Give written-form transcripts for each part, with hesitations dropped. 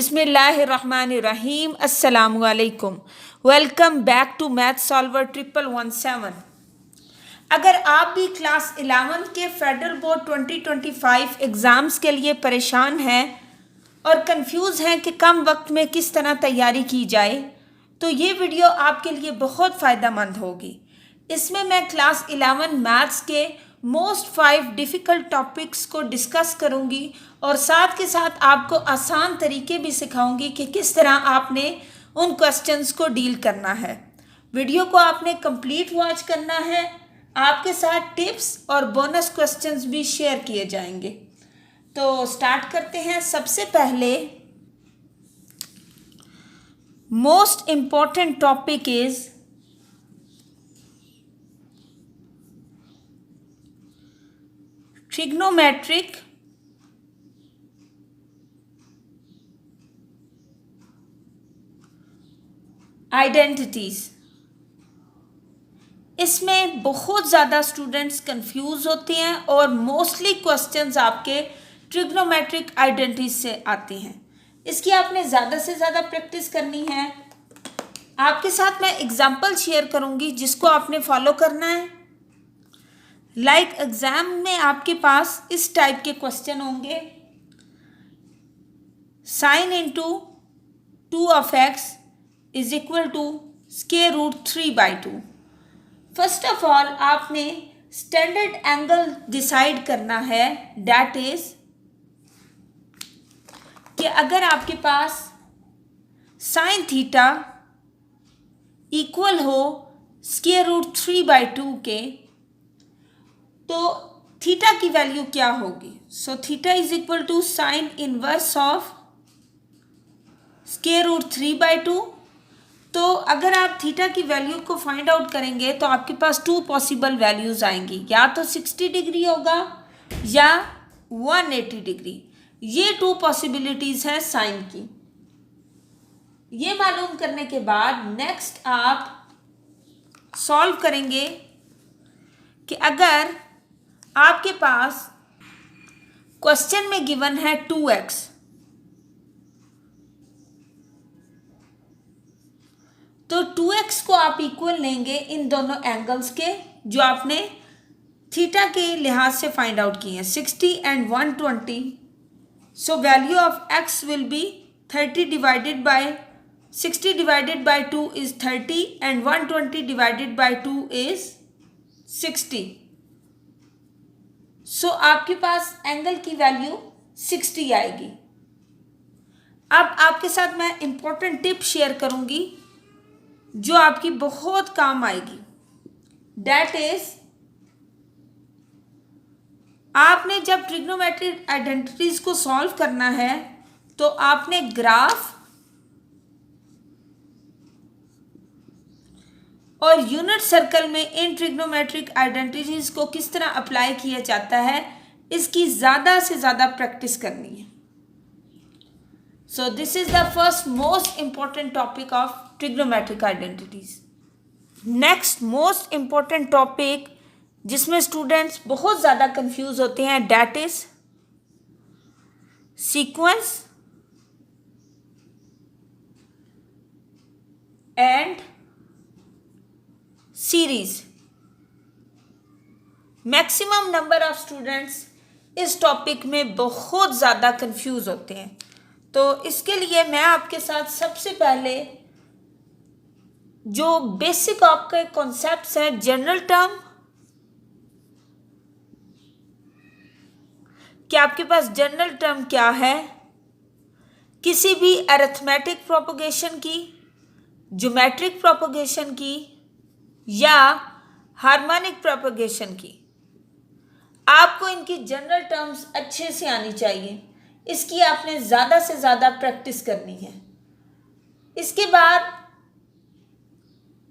बिस्मिल्लाहिर्रहमानिर्रहीम अस्सलामुअलैकुम। Welcome back to math solver 1117। अगर आप भी क्लास 11 के फेडरल बोर्ड 2025 एग्ज़ाम्स के लिए परेशान हैं और कंफ्यूज हैं कि कम वक्त में किस तरह तैयारी की जाए, तो ये वीडियो आपके लिए बहुत फ़ायदेमंद होगी। इसमें मैं क्लास 11 मैथ्स के मोस्ट 5 डिफ़िकल्ट टॉपिक्स को डिस्कस करूंगी और साथ के साथ आपको आसान तरीके भी सिखाऊंगी कि किस तरह आपने उन क्वेश्चंस को डील करना है। वीडियो को आपने कंप्लीट वॉच करना है। आपके साथ टिप्स और बोनस क्वेश्चंस भी शेयर किए जाएंगे। तो स्टार्ट करते हैं। सबसे पहले most important topic is trigonometric identities. इसमें बहुत ज़्यादा स्टूडेंट्स कंफ्यूज होते हैं और मोस्टली क्वेश्चंस आपके ट्रिग्नोमेट्रिक आइडेंटिटीज से आते हैं। इसकी आपने ज़्यादा से ज़्यादा प्रैक्टिस करनी है। आपके साथ मैं एग्जांपल शेयर करूंगी जिसको आपने फॉलो करना है। एग्जाम में आपके पास इस टाइप के क्वेश्चन होंगे। Sine into 2 of x is equal to square root 3/2। First of all आपने स्टैंडर्ड एंगल डिसाइड करना है। दैट इज कि अगर आपके पास साइन थीटा इक्वल हो स्क्वायर रूट 3/2 के, तो थीटा की वैल्यू क्या होगी। So theta is equal to sine inverse of square root 3/2। तो अगर आप थीटा की वैल्यू को फाइंड आउट करेंगे तो आपके पास 2 पॉसिबल वैल्यूज आएंगी, या तो 60 डिग्री होगा या 180 डिग्री। ये 2 पॉसिबिलिटीज हैं साइन की। ये मालूम करने के बाद नेक्स्ट आप सॉल्व करेंगे कि अगर आपके पास क्वेश्चन में गिवन है 2x, तो 2x को आप इक्वल लेंगे इन दोनों एंगल्स के जो आपने थीटा के लिहाज से फाइंड आउट किए हैं, 60 and 120। So value of x will be 30 divided by 60 divided by 2 is 30 and 120 divided by 2 is 60। सो आपके पास एंगल की वैल्यू 60 आएगी। अब आपके साथ मैं इंपॉर्टेंट टिप शेयर करूंगी जो आपकी बहुत काम आएगी। दैट इज आपने जब ट्रिग्नोमेट्रिक आइडेंटिटीज को सॉल्व करना है तो आपने ग्राफ और यूनिट सर्कल में इन ट्रिग्नोमेट्रिक आइडेंटिटीज को किस तरह अप्लाई किया जाता है, इसकी ज़्यादा से ज़्यादा प्रैक्टिस करनी है। So this is the first most important topic of trigonometric identities. Next most important topic जिसमें स्टूडेंट्स बहुत ज़्यादा कंफ्यूज होते हैं, that is sequence and series. Maximum number of students इस टॉपिक में बहुत ज़्यादा कंफ्यूज होते हैं। तो इसके लिए मैं आपके साथ सबसे पहले जो बेसिक आपके कॉन्सेप्ट्स हैं, जनरल टर्म, कि आपके पास जनरल टर्म क्या है किसी भी अरिथमेटिक प्रोपगेशन की, ज्योमेट्रिक प्रोपगेशन की या हार्मोनिक प्रोपगेशन की। आपको इनकी जनरल टर्म्स अच्छे से आनी चाहिए। इसकी आपने ज़्यादा से ज़्यादा प्रैक्टिस करनी है। इसके बाद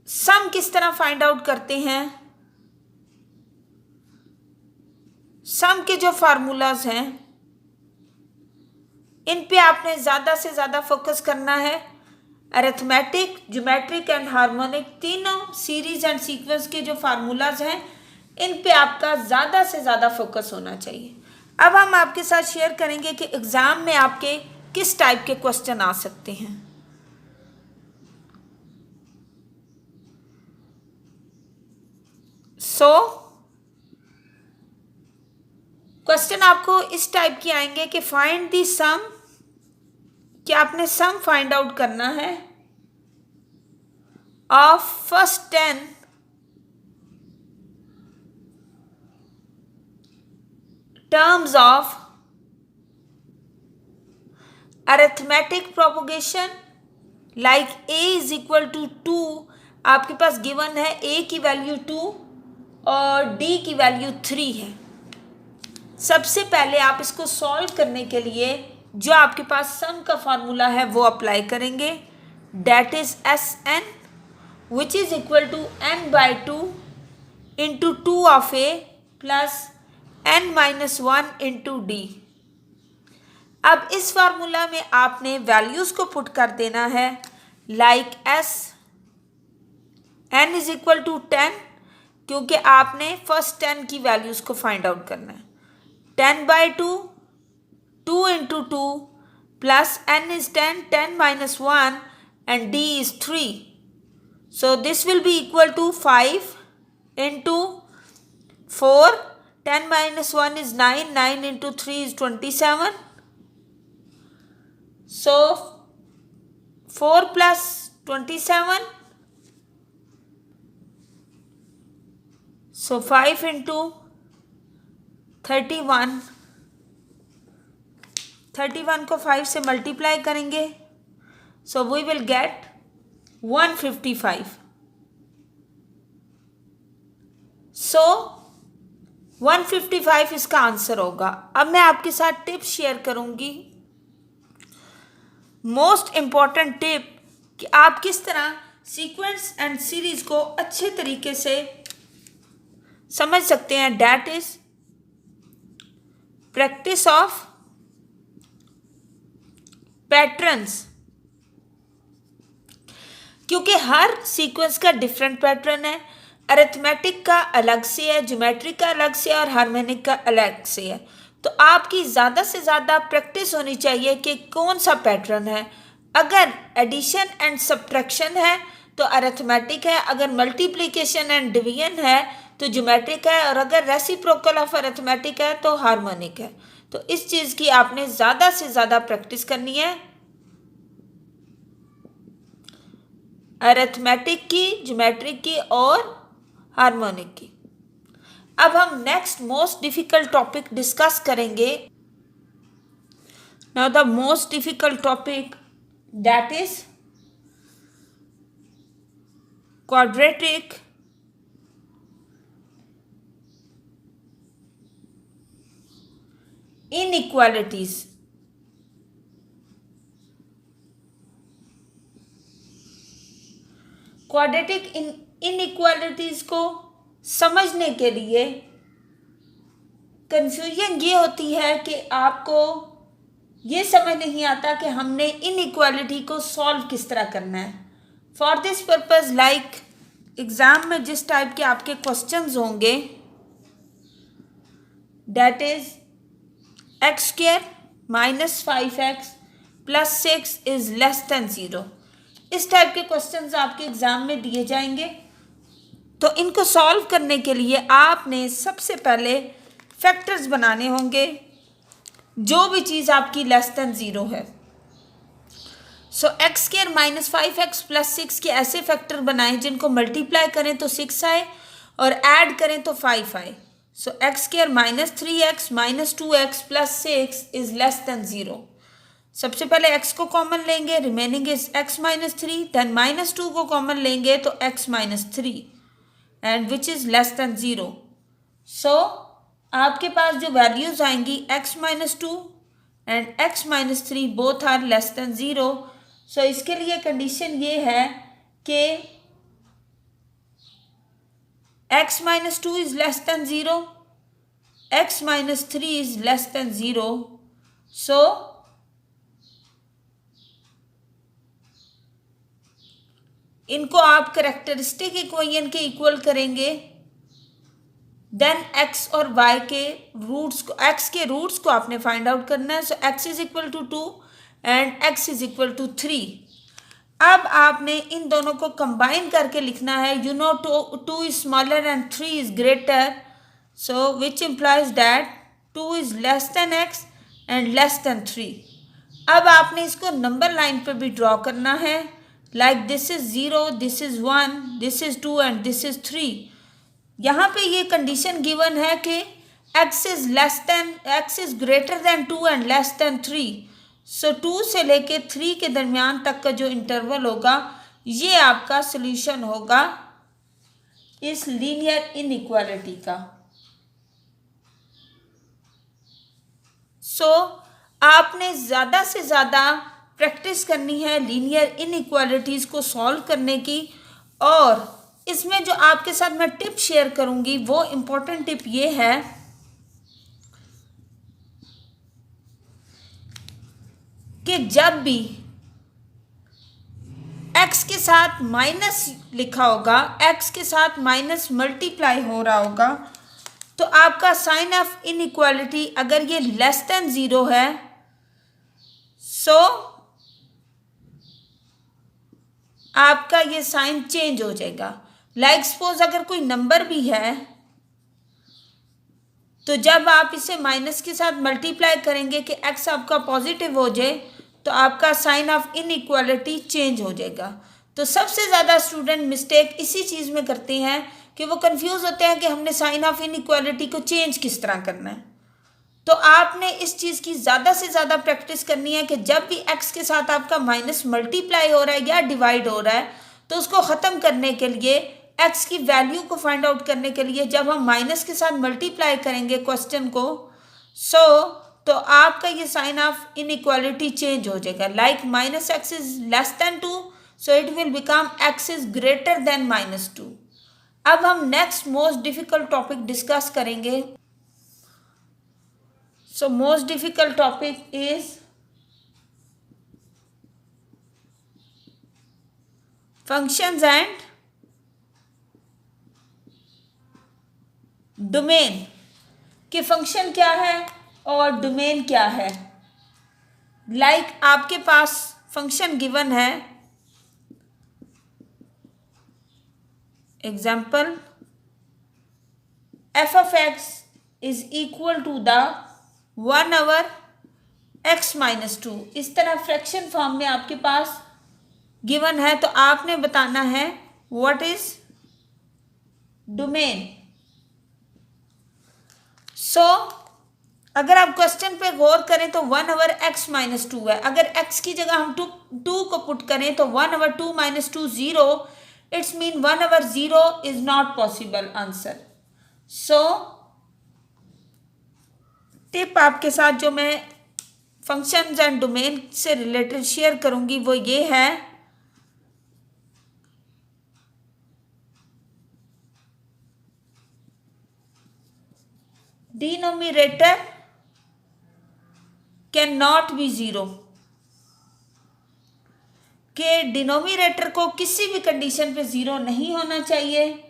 सम किस तरह फाइंड आउट करते हैं, सम के जो फार्मूलाज हैं इन पे आपने ज़्यादा से ज़्यादा फोकस करना है। अरिथमेटिक, ज्योमेट्रिक एंड हार्मोनिक तीनों सीरीज एंड सीक्वेंस के जो फार्मूलाज हैं इन पे आपका ज़्यादा से ज़्यादा फोकस होना चाहिए। अब हम आपके साथ शेयर करेंगे कि एग्ज़ाम में आपके किस टाइप के क्वेश्चन आ सकते हैं। सो क्वेश्चन आपको इस टाइप के आएंगे कि फाइंड दी सम, कि आपने सम फाइंड आउट करना है of first 10 terms of arithmetic propagation like a is equal to 2। आपके पास गिवन है a की वैल्यू 2 और d की वैल्यू 3 है। सबसे पहले आप इसको सॉल्व करने के लिए जो आपके पास सम का फार्मूला है वो अप्लाई करेंगे, that is S n which is equal to n by 2 into 2 of a plus n minus 1 into d. अब इस फार्मूला में आपने वैल्यूज को पुट कर देना है, like S n is equal to 10, क्योंकि आपने फर्स्ट 10 की वैल्यूज को फाइंड आउट करना है। 10 by 2, 2 into 2 plus n is 10, 10 minus 1 and d is 3. So this will be equal to 5 into 4, 10 minus 1 is 9, 9 into 3 is 27. So 4 plus 27, so 5 into 31, 31 को 5 से multiply करेंगे, so we will get 155। सो 155 इसका answer होगा। अब मैं आपके साथ टिप शेयर करूंगी, मोस्ट इम्पॉर्टेंट टिप, कि आप किस तरह सीक्वेंस एंड सीरीज को अच्छे तरीके से समझ सकते हैं। That is practice of patterns, क्योंकि हर सीक्वेंस का डिफरेंट पैटर्न है। अरिथमेटिक का अलग से है, ज्योमेट्रिक का अलग से है और हार्मोनिक का अलग से है। तो आपकी ज़्यादा से ज़्यादा प्रैक्टिस होनी चाहिए कि कौन सा पैटर्न है। अगर एडिशन एंड सब्ट्रैक्शन है तो अरिथमेटिक है, अगर मल्टीप्लिकेशन एंड डिवीजन है तो ज्योमेट्रिक है, और अगर रेसिप्रोकल ऑफ अरिथमेटिक है तो हार्मोनिक है। तो इस चीज़ की आपने ज़्यादा से ज़्यादा प्रैक्टिस करनी है, अरिथमेटिक की, ज्योमेट्रिक की और हार्मोनिक की। अब हम next most difficult topic discuss करेंगे। Now the most difficult topic that is quadratic inequalities. Quadratic inequalities को समझने के लिए कंफ्यूजन ये होती है कि आपको ये समझ नहीं आता कि हमने इनइक्वालिटी को सॉल्व किस तरह करना है। For this purpose, like exam में जिस टाइप के आपके क्वेश्चंस होंगे, that is x square minus 5x plus 6 is less than 0। इस टाइप के क्वेश्चंस आपके एग्ज़ाम में दिए जाएंगे। तो इनको सॉल्व करने के लिए आपने सबसे पहले फैक्टर्स बनाने होंगे, जो भी चीज़ आपकी लेस देन 0 है। So x square minus 5x plus 6 के ऐसे फैक्टर बनाएं जिनको मल्टीप्लाई करें तो 6 आए और ऐड करें तो 5 आए। So x square minus 3x minus 2x plus 6 is less than 0। सबसे पहले x को कॉमन लेंगे, remaining is x minus 3, then minus 2 को कॉमन लेंगे तो x minus 3 and which is less than 0। So आपके पास जो वैल्यूज़ आएंगी x minus 2 and x minus 3 both are less than 0। So इसके लिए कंडीशन ये है कि x minus 2 is less than 0, x minus 3 is less than 0। So इनको आप कैरेक्टरिस्टिक इक्वेशन के इक्वल करेंगे, देन x और y के रूट्स को, x के रूट्स को आपने फाइंड आउट करना है। So x is equal to 2 and x is equal to 3। अब आपने इन दोनों को कंबाइन करके लिखना है। You know two is smaller and 3 is greater, so which implies that 2 is less then x and less than 3। अब आपने इसको नंबर लाइन पे भी ड्रॉ करना है, like this is 0, this is 1, this is 2 and this is 3। यहाँ पे ये कंडीशन गिवन है कि x is greater than 2 and less than 3। सो 2 से लेके 3 के दरमियान तक का जो इंटरवल होगा ये आपका सॉल्यूशन होगा इस लीनियर इनइक्वालिटी का। सो आपने ज़्यादा से ज़्यादा प्रैक्टिस करनी है लीनियर इनइक्वालिटीज़ को सॉल्व करने की। और इसमें जो आपके साथ मैं टिप शेयर करूंगी वो इम्पोर्टेंट टिप ये है कि जब भी x के साथ माइनस लिखा होगा, x के साथ माइनस मल्टीप्लाई हो रहा होगा, तो आपका साइन ऑफ इनइक्वालिटी अगर ये लेस देन 0 है, सो आपका ये साइन चेंज हो जाएगा। लाइक सपोज अगर कोई नंबर भी है तो जब आप इसे माइनस के साथ मल्टीप्लाई करेंगे कि x आपका पॉजिटिव हो जाए तो आपका साइन ऑफ इनइक्वालिटी चेंज हो जाएगा। तो सबसे ज़्यादा स्टूडेंट मिस्टेक इसी चीज़ में करते हैं कि वो कंफ्यूज होते हैं कि हमने साइन ऑफ इनइक्वालिटी को चेंज किस तरह करना है। तो आपने इस चीज़ की ज़्यादा से ज़्यादा प्रैक्टिस करनी है कि जब भी x के साथ आपका माइनस मल्टीप्लाई हो रहा है या डिवाइड हो रहा है तो उसको ख़त्म करने के लिए, x की वैल्यू को फाइंड आउट करने के लिए जब हम माइनस के साथ मल्टीप्लाई करेंगे क्वेश्चन को, तो आपका ये साइन ऑफ इनइक्वालिटी चेंज हो जाएगा। Like minus x is less than 2, so it will become x is greater than -2। अब हम next most difficult topic discuss करेंगे। So most difficult topic is functions and domain, कि function क्या है और domain क्या है। लाइक आपके पास फंक्शन गिवन है, example f of x is equal to the 1/x-2। इस तरह फ्रैक्शन फॉर्म में आपके पास गिवन है, तो आपने बताना है व्हाट इज डोमेन। सो अगर आप क्वेश्चन पे गौर करें तो 1/x-2 है। अगर x की जगह हम 2 को पुट करें तो 1/2 - 2 0, it's mean 1/0 is not possible answer. So tip आपके साथ जो मैं फंक्शंस एंड डोमेन से रिलेटेड शेयर करूंगी वो ये है, डिनोमिनेटर कैन नॉट बी 0, के डिनोमिनेटर को किसी भी कंडीशन पे 0 नहीं होना चाहिए।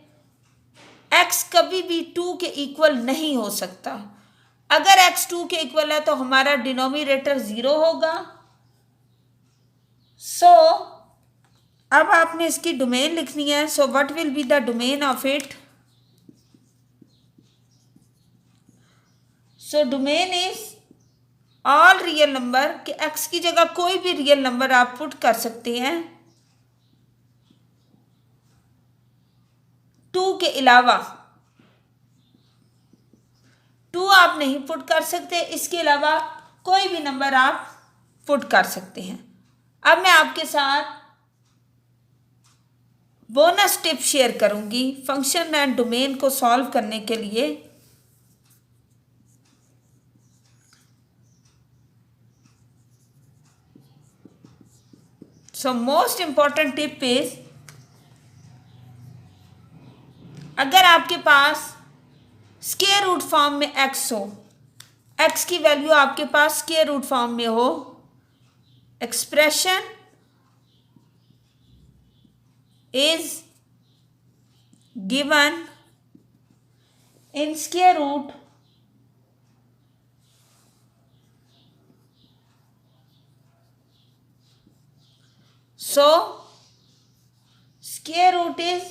x कभी भी 2 के इक्वल नहीं हो सकता। अगर x 2 के इक्वल है तो हमारा डिनोमिनेटर 0 होगा। सो अब आपने इसकी डोमेन लिखनी है। So what will be the domain of it. So domain is all real number, कि x की जगह कोई भी रियल नंबर आप पुट कर सकते हैं 2 के अलावा। 2 आप नहीं पुट कर सकते, इसके अलावा कोई भी नंबर आप पुट कर सकते हैं। अब मैं आपके साथ बोनस टिप शेयर करूंगी फंक्शन एंड डोमेन को सॉल्व करने के लिए। So most important tip is, अगर आपके पास स्क्वायर रूट फॉर्म में x हो, x की वैल्यू आपके पास स्क्वायर रूट फॉर्म में हो, expression is given in square root so square root is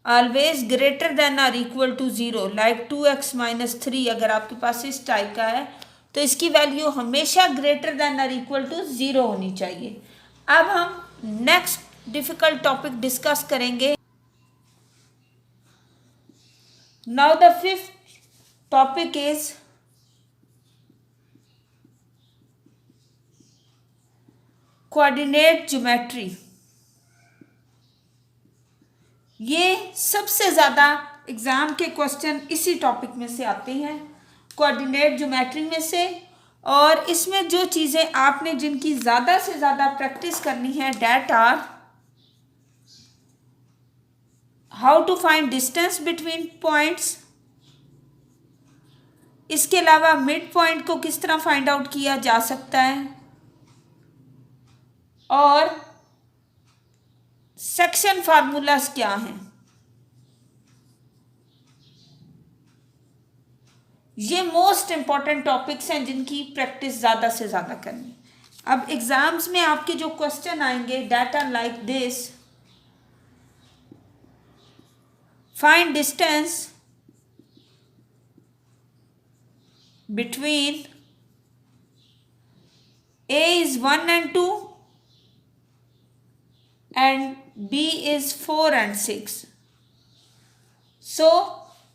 always greater than और इक्वल टू 0, लाइक 2x-3 अगर आपके पास इस टाइप का है तो इसकी वैल्यू हमेशा ग्रेटर देन और इक्वल टू 0 होनी चाहिए। अब हम नेक्स्ट डिफिकल्ट टॉपिक डिस्कस करेंगे। Now the fifth topic is coordinate geometry. ये सबसे ज़्यादा एग्ज़ाम के क्वेश्चन इसी टॉपिक में से आते हैं, कोऑर्डिनेट ज्योमेट्री में से। और इसमें जो चीज़ें आपने जिनकी ज़्यादा से ज़्यादा प्रैक्टिस करनी है that are how to find distance between points, इसके अलावा मिड पॉइंट को किस तरह फाइंड आउट किया जा सकता है, और सेक्शन फार्मूलाज क्या हैं। ये मोस्ट इंपॉर्टेंट टॉपिक्स हैं जिनकी प्रैक्टिस ज़्यादा से ज़्यादा करनी। अब एग्जाम्स में आपके जो क्वेश्चन आएंगे that are like this, find distance between A is 1 and 2 and B is 4 and 6। सो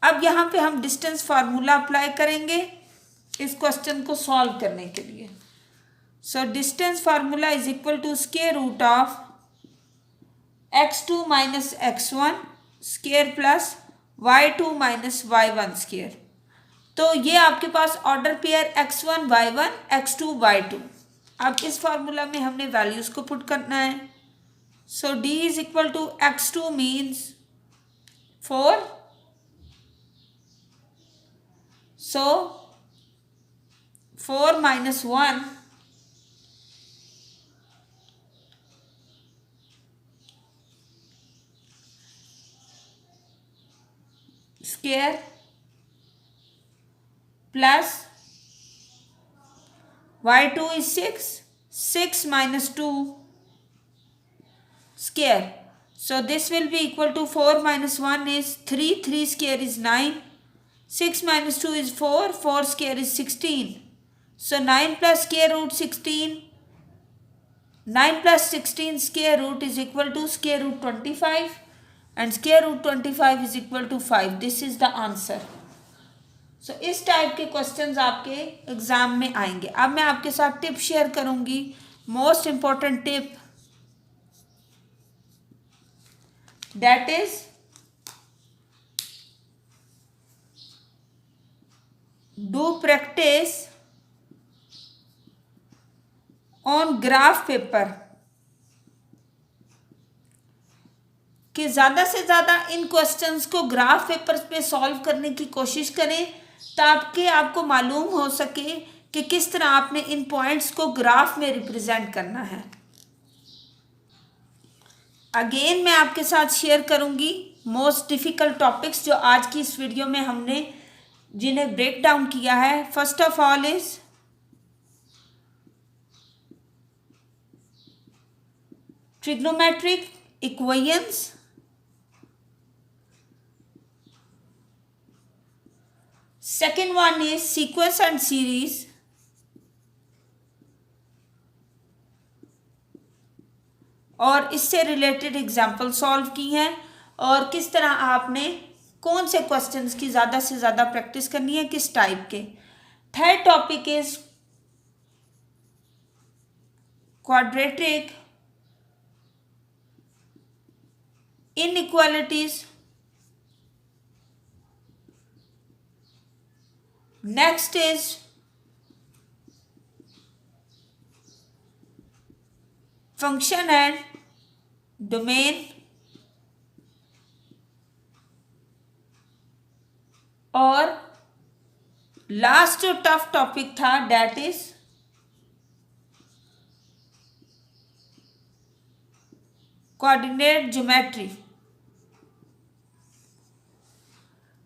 अब यहाँ पे हम डिस्टेंस फार्मूला अप्लाई करेंगे इस क्वेश्चन को सॉल्व करने के लिए। So distance formula is equal to square root of x2 minus x1 square plus y2 minus y1 square. तो ये आपके पास order pair x1 y1 x2 y2। अब इस फार्मूला में हमने वैल्यूज को पुट करना है। So d is equal to x2 means 4, so 4 minus 1 square plus y2 is 6 minus 2 square, so this will be equal to 4 minus 1 is 3 square is 9, 6 minus 2 is 4 square is 16, so 9 plus square root 16, 9 plus 16 square root is equal to square root 25 and square root 25 is equal to 5। this is the answer। सो इस type के questions आपके exam में आएंगे। अब मैं आपके साथ tip share करूंगी, most important tip, that is do practice on graph paper, कि ज़्यादा से ज़्यादा इन क्वेश्चंस को ग्राफ पेपर पे सॉल्व करने की कोशिश करें ताकि आपको मालूम हो सके कि किस तरह आपने इन पॉइंट्स को ग्राफ में रिप्रेजेंट करना है। अगेन मैं आपके साथ शेयर करूंगी मोस्ट डिफ़िकल्ट टॉपिक्स जो आज की इस वीडियो में हमने जिन्हें ब्रेक डाउन किया है। First of all is trigonometric equations, second one is sequence and series, और इससे रिलेटेड एग्जाम्पल सॉल्व की हैं और किस तरह आपने कौन से क्वेश्चंस की ज़्यादा से ज़्यादा प्रैक्टिस करनी है, किस टाइप के। Third topic is quadratic inequalities. Next is function and domain, और लास्ट जो टफ टॉपिक था डेट इज कोऑर्डिनेट ज्योमेट्री।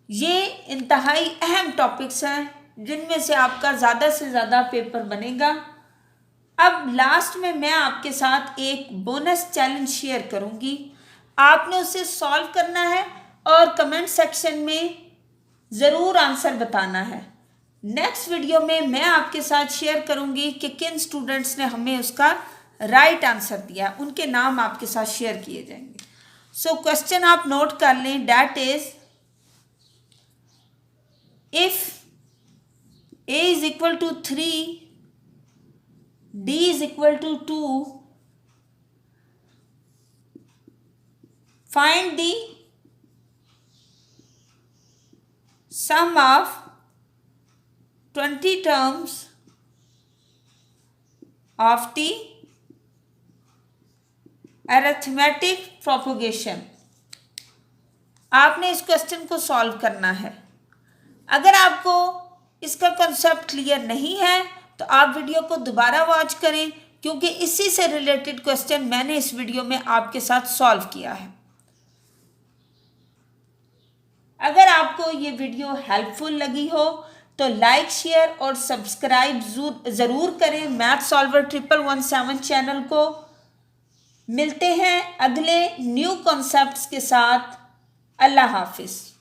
ये इंतहाई अहम टॉपिक्स हैं जिनमें से आपका ज़्यादा से ज़्यादा पेपर बनेगा। अब लास्ट में मैं आपके साथ एक बोनस चैलेंज शेयर करूंगी, आपने उसे सॉल्व करना है और कमेंट सेक्शन में ज़रूर आंसर बताना है। नेक्स्ट वीडियो में मैं आपके साथ शेयर करूंगी कि किन स्टूडेंट्स ने हमें उसका राइट आंसर दिया, उनके नाम आपके साथ शेयर किए जाएंगे। सो क्वेश्चन आप नोट कर लें, that is if a is equal to 3, d is equal to 2, find the sum of 20 terms of the arithmetic propagation। आपने इस क्वेश्चन को सॉल्व करना है। अगर आपको इसका कॉन्सेप्ट क्लियर नहीं है तो आप वीडियो को दोबारा वॉच करें, क्योंकि इसी से रिलेटेड क्वेश्चन मैंने इस वीडियो में आपके साथ सॉल्व किया है। अगर आपको ये वीडियो हेल्पफुल लगी हो तो लाइक, शेयर और सब्सक्राइब ज़रूर करें मैथ सॉल्वर 1117 चैनल को। मिलते हैं अगले न्यू कॉन्सेप्ट्स के साथ। अल्लाह हाफिज़।